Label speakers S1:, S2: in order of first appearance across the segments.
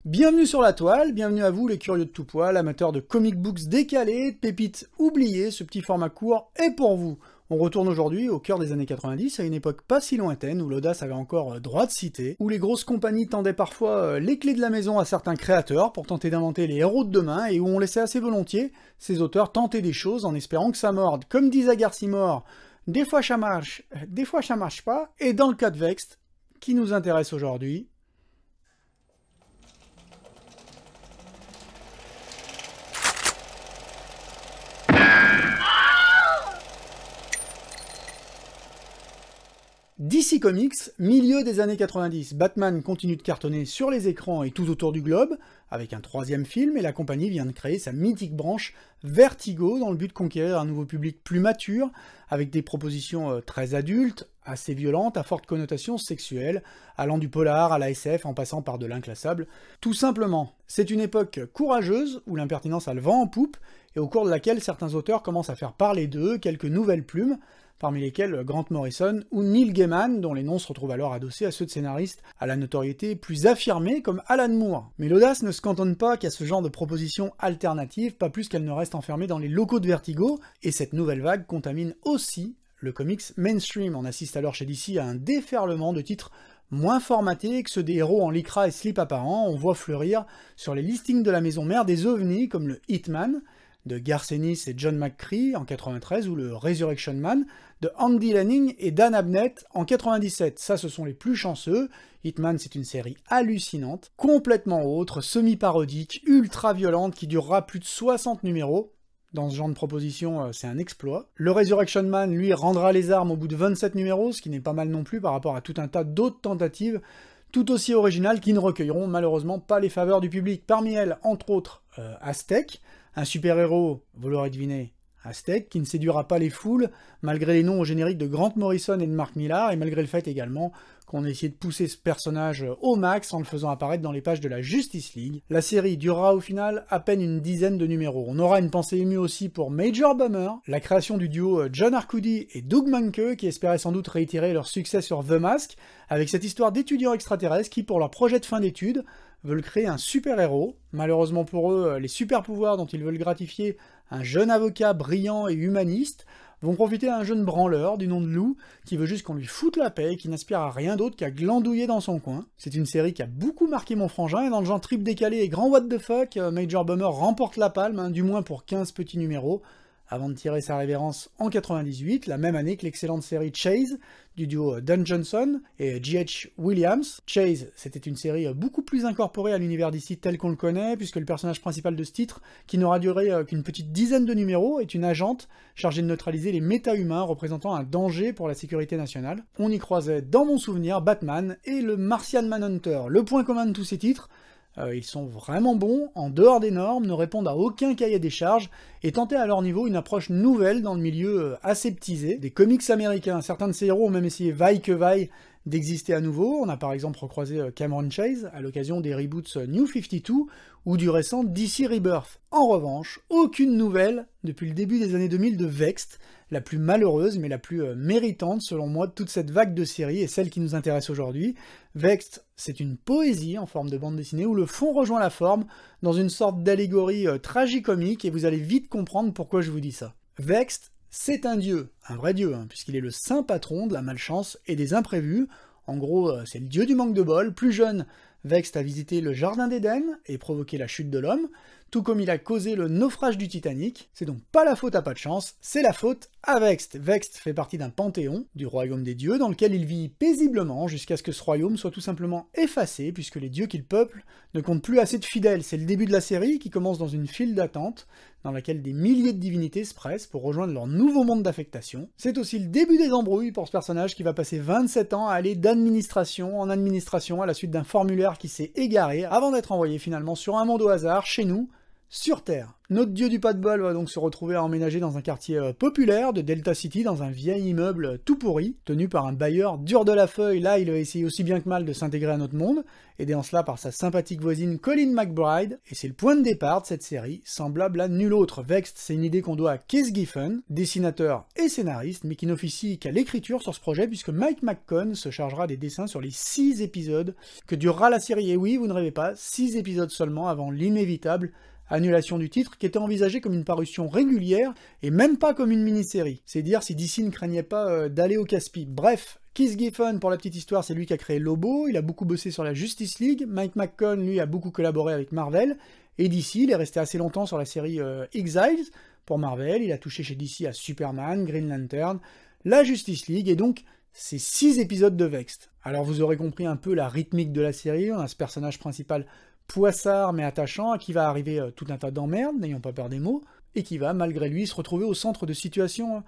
S1: Bienvenue sur la toile, bienvenue à vous les curieux de tout poil, amateurs de comic books décalés, pépites oubliées, ce petit format court est pour vous. On retourne aujourd'hui au cœur des années 90, à une époque pas si lointaine, où l'audace avait encore droit de cité, où les grosses compagnies tendaient parfois les clés de la maison à certains créateurs pour tenter d'inventer les héros de demain, et où on laissait assez volontiers ces auteurs tenter des choses en espérant que ça morde. Comme disait Garcimore, des fois ça marche pas, et dans le cas de Vext, qui nous intéresse aujourd'hui, DC Comics, milieu des années 90, Batman continue de cartonner sur les écrans et tout autour du globe, avec un troisième film, et la compagnie vient de créer sa mythique branche Vertigo, dans le but de conquérir un nouveau public plus mature, avec des propositions très adultes, assez violentes, à forte connotation sexuelle, allant du polar à la SF en passant par de l'inclassable. Tout simplement, c'est une époque courageuse, où l'impertinence a le vent en poupe, et au cours de laquelle certains auteurs commencent à faire parler d'eux, quelques nouvelles plumes, parmi lesquels Grant Morrison ou Neil Gaiman, dont les noms se retrouvent alors adossés à ceux de scénaristes à la notoriété plus affirmée comme Alan Moore. Mais l'audace ne se cantonne pas qu'à ce genre de propositions alternatives, pas plus qu'elle ne reste enfermée dans les locaux de Vertigo, et cette nouvelle vague contamine aussi le comics mainstream. On assiste alors chez DC à un déferlement de titres moins formatés que ceux des héros en lycra et slip apparent. On voit fleurir sur les listings de la maison mère des ovnis comme le Hitman, de Garth Ennis et John McCree en 93, ou le Resurrection Man de Andy Lanning et Dan Abnett en 97. Ça, ce sont les plus chanceux. Hitman, c'est une série hallucinante, complètement autre, semi-parodique, ultra-violente, qui durera plus de 60 numéros. Dans ce genre de proposition, c'est un exploit. Le Resurrection Man, lui, rendra les armes au bout de 27 numéros, ce qui n'est pas mal non plus par rapport à tout un tas d'autres tentatives tout aussi originales qui ne recueilleront malheureusement pas les faveurs du public. Parmi elles, entre autres, Aztec, un super-héros, vous l'aurez deviné, Aztec, qui ne séduira pas les foules, malgré les noms au générique de Grant Morrison et de Mark Millar, et malgré le fait également qu'on a essayé de pousser ce personnage au max en le faisant apparaître dans les pages de la Justice League. La série durera au final à peine une dizaine de numéros. On aura une pensée émue aussi pour Major Bummer, la création du duo John Arcudi et Doug Mahnke, qui espéraient sans doute réitérer leur succès sur The Mask, avec cette histoire d'étudiants extraterrestres qui, pour leur projet de fin d'études, veulent créer un super-héros. Malheureusement pour eux, les super-pouvoirs dont ils veulent gratifier un jeune avocat brillant et humaniste vont profiter à un jeune branleur du nom de Lou, qui veut juste qu'on lui foute la paix et qui n'aspire à rien d'autre qu'à glandouiller dans son coin. C'est une série qui a beaucoup marqué mon frangin, et dans le genre trip décalé et grand what the fuck, Major Bummer remporte la palme, du moins pour 15 petits numéros, avant de tirer sa révérence en 98, la même année que l'excellente série Chase, du duo Don Johnson et G.H. Williams. Chase, c'était une série beaucoup plus incorporée à l'univers d'ici tel qu'on le connaît, puisque le personnage principal de ce titre, qui n'aura duré qu'une petite dizaine de numéros, est une agente chargée de neutraliser les méta-humains représentant un danger pour la sécurité nationale. On y croisait, dans mon souvenir, Batman et le Martian Manhunter. Le point commun de tous ces titres, ils sont vraiment bons, en dehors des normes, ne répondent à aucun cahier des charges, et tentaient à leur niveau une approche nouvelle dans le milieu aseptisé des comics américains. Certains de ces héros ont même essayé vaille que vaille d'exister à nouveau. On a par exemple recroisé Cameron Chase à l'occasion des reboots New 52 ou du récent DC Rebirth. En revanche, aucune nouvelle depuis le début des années 2000 de Vext, la plus malheureuse mais la plus méritante selon moi de toute cette vague de séries et celle qui nous intéresse aujourd'hui. Vext, c'est une poésie en forme de bande dessinée où le fond rejoint la forme dans une sorte d'allégorie tragicomique, et vous allez vite comprendre pourquoi je vous dis ça. Vext, c'est un dieu, un vrai dieu, puisqu'il est le saint patron de la malchance et des imprévus. En gros, c'est le dieu du manque de bol. Plus jeune, Vext a visité le jardin d'Éden et provoqué la chute de l'homme, tout comme il a causé le naufrage du Titanic. C'est donc pas la faute à pas de chance, c'est la faute à Vext. Vext fait partie d'un panthéon, du royaume des dieux, dans lequel il vit paisiblement jusqu'à ce que ce royaume soit tout simplement effacé, puisque les dieux qu'il peuple ne comptent plus assez de fidèles. C'est le début de la série, qui commence dans une file d'attente, dans laquelle des milliers de divinités se pressent pour rejoindre leur nouveau monde d'affectation. C'est aussi le début des embrouilles pour ce personnage qui va passer 27 ans à aller d'administration en administration à la suite d'un formulaire qui s'est égaré, avant d'être envoyé finalement sur un monde au hasard, chez nous, sur Terre. Notre dieu du pas de bol va donc se retrouver à emménager dans un quartier populaire de Delta City, dans un vieil immeuble tout pourri, tenu par un bailleur dur de la feuille. Là, il va essayer aussi bien que mal de s'intégrer à notre monde, aidé en cela par sa sympathique voisine Colin McBride, et c'est le point de départ de cette série, semblable à nul autre. Vexed, c'est une idée qu'on doit à Keith Giffen, dessinateur et scénariste, mais qui n'officie qu'à l'écriture sur ce projet, puisque Mike McCone se chargera des dessins sur les 6 épisodes que durera la série. Et oui, vous ne rêvez pas, 6 épisodes seulement avant l'inévitable annulation du titre, qui était envisagée comme une parution régulière, et même pas comme une mini-série. C'est dire si DC ne craignait pas d'aller au casse-pipe. Bref, Keith Giffen, pour la petite histoire, c'est lui qui a créé Lobo, il a beaucoup bossé sur la Justice League, Mike McCone, lui, a beaucoup collaboré avec Marvel, et DC, il est resté assez longtemps sur la série Exiles, pour Marvel, il a touché chez DC à Superman, Green Lantern, la Justice League, et donc, c'est 6 épisodes de Vexed. Alors vous aurez compris un peu la rythmique de la série, on a ce personnage principal poissard mais attachant, à qui va arriver tout un tas d'emmerdes, n'ayons pas peur des mots, et qui va, malgré lui, se retrouver au centre de situations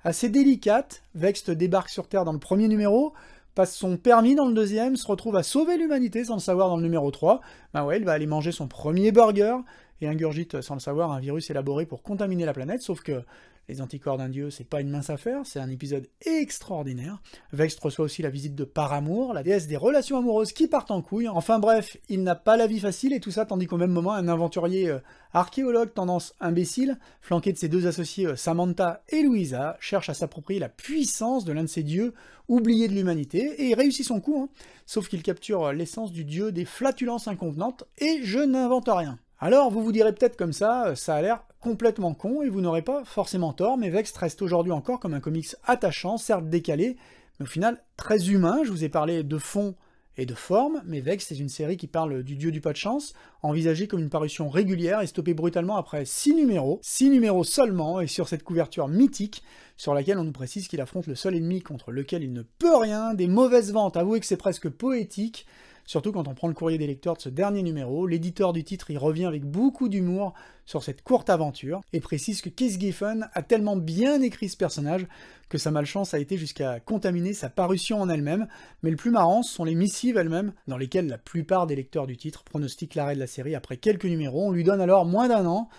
S1: assez délicates. Vexed débarque sur Terre dans le premier numéro, passe son permis dans le deuxième, se retrouve à sauver l'humanité sans le savoir dans le numéro 3. Ben ouais, il va aller manger son premier burger, et ingurgite sans le savoir un virus élaboré pour contaminer la planète, sauf que les anticorps d'un dieu, c'est pas une mince affaire, c'est un épisode extraordinaire. Vexed reçoit aussi la visite de Paramour, la déesse des relations amoureuses qui partent en couille. Enfin bref, il n'a pas la vie facile, et tout ça tandis qu'au même moment, un aventurier archéologue tendance imbécile, flanqué de ses 2 associés Samantha et Louisa, cherche à s'approprier la puissance de l'un de ces dieux oubliés de l'humanité, et il réussit son coup, hein. Sauf qu'il capture l'essence du dieu des flatulences inconvenantes, et je n'invente rien. Alors, vous vous direz peut-être comme ça a l'air complètement con, et vous n'aurez pas forcément tort, mais Vexed reste aujourd'hui encore comme un comics attachant, certes décalé, mais au final très humain. Je vous ai parlé de fond et de forme, mais Vexed c'est une série qui parle du dieu du pas de chance, envisagée comme une parution régulière et stoppée brutalement après 6 numéros seulement, et sur cette couverture mythique, sur laquelle on nous précise qu'il affronte le seul ennemi contre lequel il ne peut rien, des mauvaises ventes, avouez que c'est presque poétique. Surtout quand on prend le courrier des lecteurs de ce dernier numéro, l'éditeur du titre y revient avec beaucoup d'humour sur cette courte aventure, et précise que Keith Giffen a tellement bien écrit ce personnage que sa malchance a été jusqu'à contaminer sa parution en elle-même, mais le plus marrant, ce sont les missives elles-mêmes, dans lesquelles la plupart des lecteurs du titre pronostiquent l'arrêt de la série après quelques numéros. On lui donne alors moins d'1 an,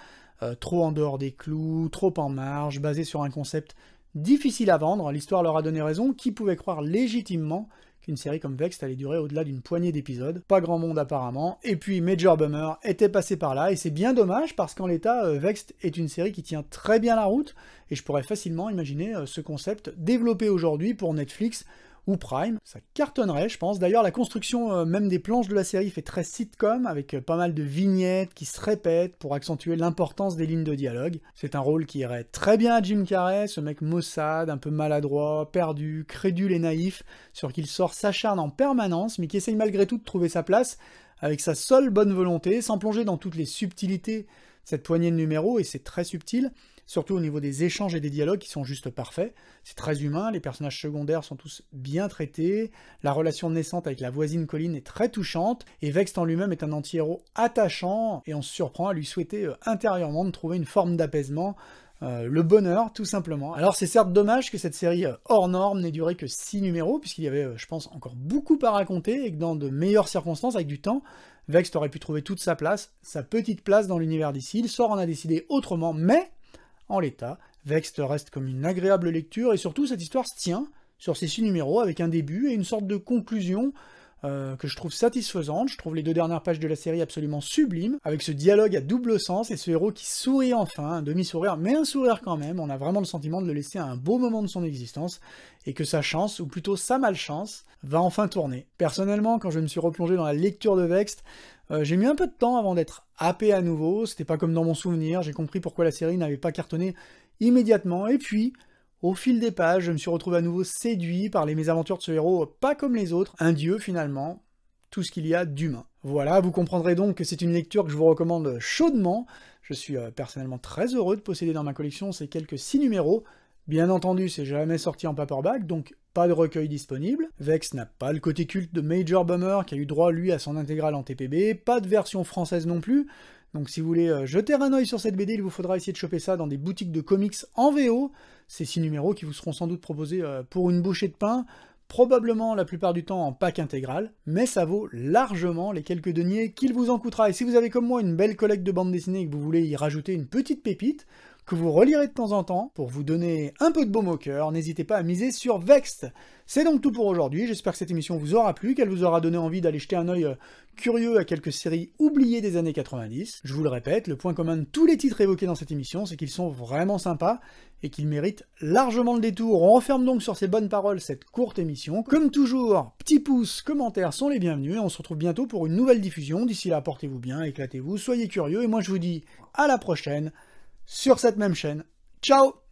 S1: trop en dehors des clous, trop en marge, basé sur un concept difficile à vendre. L'histoire leur a donné raison, qui pouvait croire légitimement qu'une série comme Vexed allait durer au-delà d'une poignée d'épisodes. Pas grand monde apparemment, et puis Major Bummer était passé par là, et c'est bien dommage parce qu'en l'état, Vexed est une série qui tient très bien la route, et je pourrais facilement imaginer ce concept développé aujourd'hui pour Netflix ou Prime, ça cartonnerait je pense. D'ailleurs la construction même des planches de la série fait très sitcom, avec pas mal de vignettes qui se répètent pour accentuer l'importance des lignes de dialogue. C'est un rôle qui irait très bien à Jim Carrey, ce mec maussade, un peu maladroit, perdu, crédule et naïf, sur qui le sort s'acharne en permanence, mais qui essaye malgré tout de trouver sa place, avec sa seule bonne volonté, sans plonger dans toutes les subtilités de cette poignée de numéros, et c'est très subtil, surtout au niveau des échanges et des dialogues qui sont juste parfaits. C'est très humain, les personnages secondaires sont tous bien traités, la relation naissante avec la voisine Colin est très touchante, et Vexed en lui-même est un anti-héros attachant, et on se surprend à lui souhaiter intérieurement de trouver une forme d'apaisement, le bonheur, tout simplement. Alors c'est certes dommage que cette série hors norme n'ait duré que 6 numéros, puisqu'il y avait, je pense, encore beaucoup à raconter, et que dans de meilleures circonstances, avec du temps, Vexed aurait pu trouver toute sa place, sa petite place dans l'univers d'ici. Le sort en a décidé autrement, mais en l'état, Vexed reste comme une agréable lecture, et surtout cette histoire se tient sur ces 6 numéros avec un début et une sorte de conclusion que je trouve satisfaisante. Je trouve les 2 dernières pages de la série absolument sublimes, avec ce dialogue à double sens et ce héros qui sourit enfin, un demi-sourire, mais un sourire quand même. On a vraiment le sentiment de le laisser à un beau moment de son existence, et que sa chance, ou plutôt sa malchance, va enfin tourner. Personnellement, quand je me suis replongé dans la lecture de Vexed, j'ai mis un peu de temps avant d'être happé à nouveau, c'était pas comme dans mon souvenir, j'ai compris pourquoi la série n'avait pas cartonné immédiatement, et puis, au fil des pages, je me suis retrouvé à nouveau séduit par les mésaventures de ce héros pas comme les autres, un dieu finalement, tout ce qu'il y a d'humain. Voilà, vous comprendrez donc que c'est une lecture que je vous recommande chaudement. Je suis personnellement très heureux de posséder dans ma collection ces quelques 6 numéros. Bien entendu, c'est jamais sorti en paperback, donc pas de recueil disponible. Vexed n'a pas le côté culte de Major Bummer, qui a eu droit, lui, à son intégrale en TPB, pas de version française non plus, donc si vous voulez jeter un œil sur cette BD, il vous faudra essayer de choper ça dans des boutiques de comics en VO, ces 6 numéros qui vous seront sans doute proposés pour une bouchée de pain, probablement la plupart du temps en pack intégral, mais ça vaut largement les quelques deniers qu'il vous en coûtera. Et si vous avez comme moi une belle collecte de bandes dessinées et que vous voulez y rajouter une petite pépite, que vous relirez de temps en temps, pour vous donner un peu de baume au cœur, n'hésitez pas à miser sur Vext. C'est donc tout pour aujourd'hui, j'espère que cette émission vous aura plu, qu'elle vous aura donné envie d'aller jeter un œil curieux à quelques séries oubliées des années 90. Je vous le répète, le point commun de tous les titres évoqués dans cette émission, c'est qu'ils sont vraiment sympas, et qu'ils méritent largement le détour. On referme donc sur ces bonnes paroles cette courte émission. Comme toujours, petits pouces, commentaires sont les bienvenus, et on se retrouve bientôt pour une nouvelle diffusion. D'ici là, portez-vous bien, éclatez-vous, soyez curieux, et moi je vous dis à la prochaine, sur cette même chaîne. Ciao!